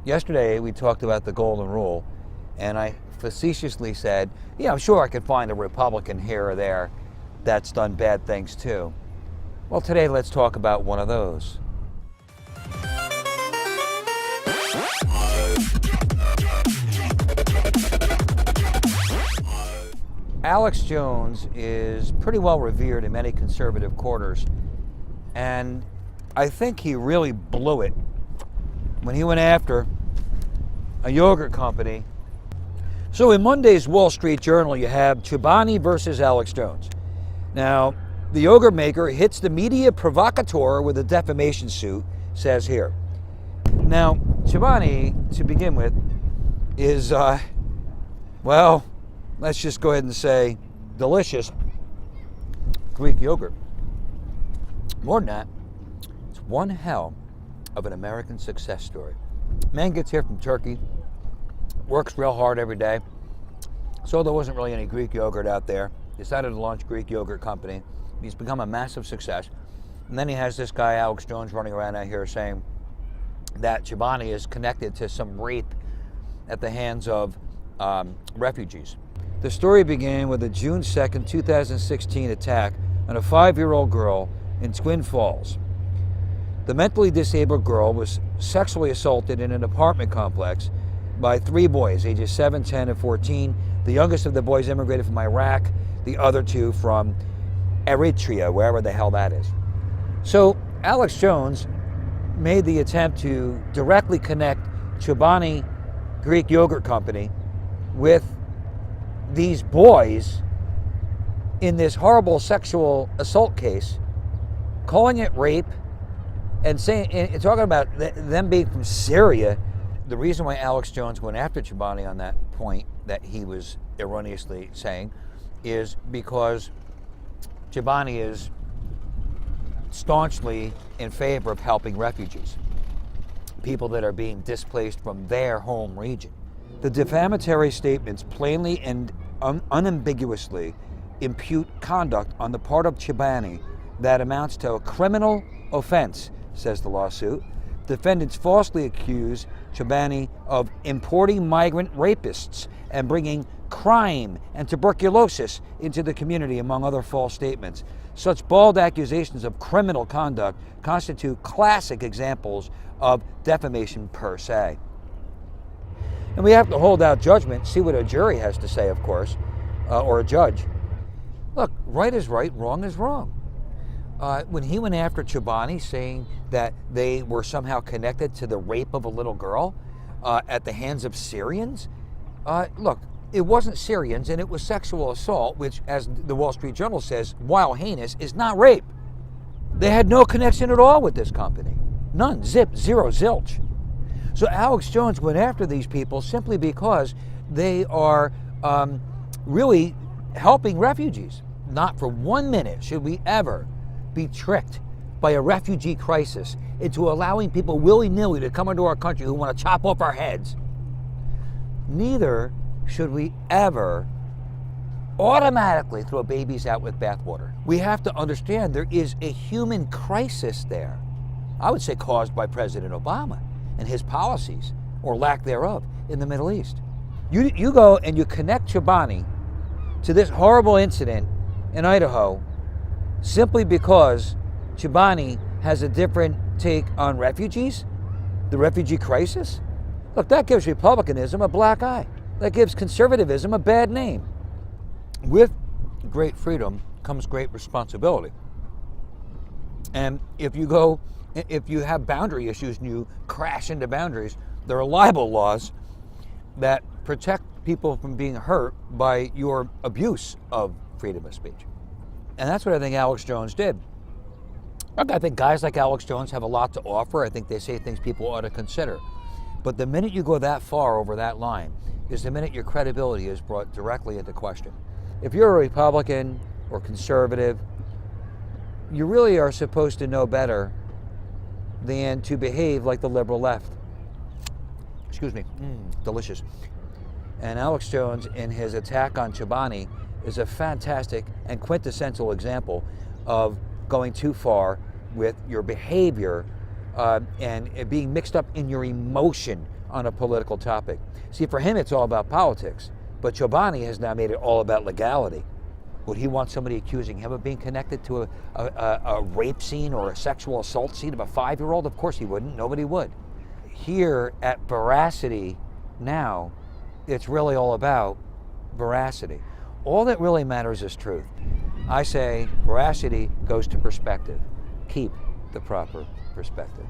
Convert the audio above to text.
Yesterday we talked about the golden rule, and I facetiously said, yeah, I'm sure I could find a Republican here or there that's done bad things too. Well, today let's talk about one of those. Alex Jones is pretty well revered in many conservative quarters, and I think he really blew it when he went after a yogurt company. So in Monday's Wall Street Journal, you have Chobani versus Alex Jones. Now, the yogurt maker hits the media provocateur with a defamation suit, says here. Now, Chobani, to begin with, is, well, let's just go ahead and say delicious Greek yogurt. More than that, it's one hell of an American success story. Man gets here from Turkey, works real hard every day. So there wasn't really any Greek yogurt out there. Decided to launch Greek yogurt company. He's become a massive success. And then he has this guy, Alex Jones, running around out here saying that Chobani is connected to some rape at the hands of refugees. The story began with a June 2nd, 2016 attack on a 5-year-old girl in Twin Falls. The mentally disabled girl was sexually assaulted in an apartment complex by 3 boys, ages 7, 10, and 14. The youngest of the boys immigrated from Iraq, the other 2 from Eritrea, wherever the hell that is. So Alex Jones made the attempt to directly connect Chobani Greek Yogurt Company with these boys in this horrible sexual assault case, calling it rape, and saying, and talking about them being from Syria. The reason why Alex Jones went after Chobani on that point that he was erroneously saying is because Chobani is staunchly in favor of helping refugees, people that are being displaced from their home region. The defamatory statements plainly and unambiguously impute conduct on the part of Chobani that amounts to a criminal offense, says the lawsuit. Defendants falsely accuse Chobani of importing migrant rapists and bringing crime and tuberculosis into the community, among other false statements. Such bald accusations of criminal conduct constitute classic examples of defamation per se. And we have to hold out judgment, see what a jury has to say, of course, or a judge. Look, right is right, wrong is wrong. When he went after Chobani, saying that they were somehow connected to the rape of a little girl at the hands of Syrians, look, it wasn't Syrians and it was sexual assault, which, as the Wall Street Journal says, while heinous, is not rape. They had no connection at all with this company. None, zip, zero, zilch. So Alex Jones went after these people simply because they are really helping refugees. Not for 1 minute should we ever be tricked by a refugee crisis into allowing people willy-nilly to come into our country who want to chop off our heads. Neither should we ever automatically throw babies out with bathwater. We have to understand there is a human crisis there. I would say caused by President Obama and his policies, or lack thereof, in the Middle East. You go and you connect Chobani to this horrible incident in Idaho simply because Chobani has a different take on refugees, the refugee crisis. Look, that gives republicanism a black eye. That gives conservatism a bad name. With great freedom comes great responsibility. And if you have boundary issues and you crash into boundaries, there are libel laws that protect people from being hurt by your abuse of freedom of speech. And that's what I think Alex Jones did. Look, I think guys like Alex Jones have a lot to offer. I think they say things people ought to consider. But the minute you go that far over that line is the minute your credibility is brought directly into question. If you're a Republican or conservative, you really are supposed to know better than to behave like the liberal left. Excuse me, delicious. And Alex Jones, in his attack on Chobani, is a fantastic and quintessential example of going too far with your behavior and being mixed up in your emotion on a political topic. See, for him, it's all about politics, but Chobani has now made it all about legality. Would he want somebody accusing him of being connected to a rape scene or a sexual assault scene of a 5-year-old? Of course he wouldn't. Nobody would. Here at Veracity now, it's really all about veracity. All that really matters is truth. I say veracity goes to perspective. Keep the proper perspective.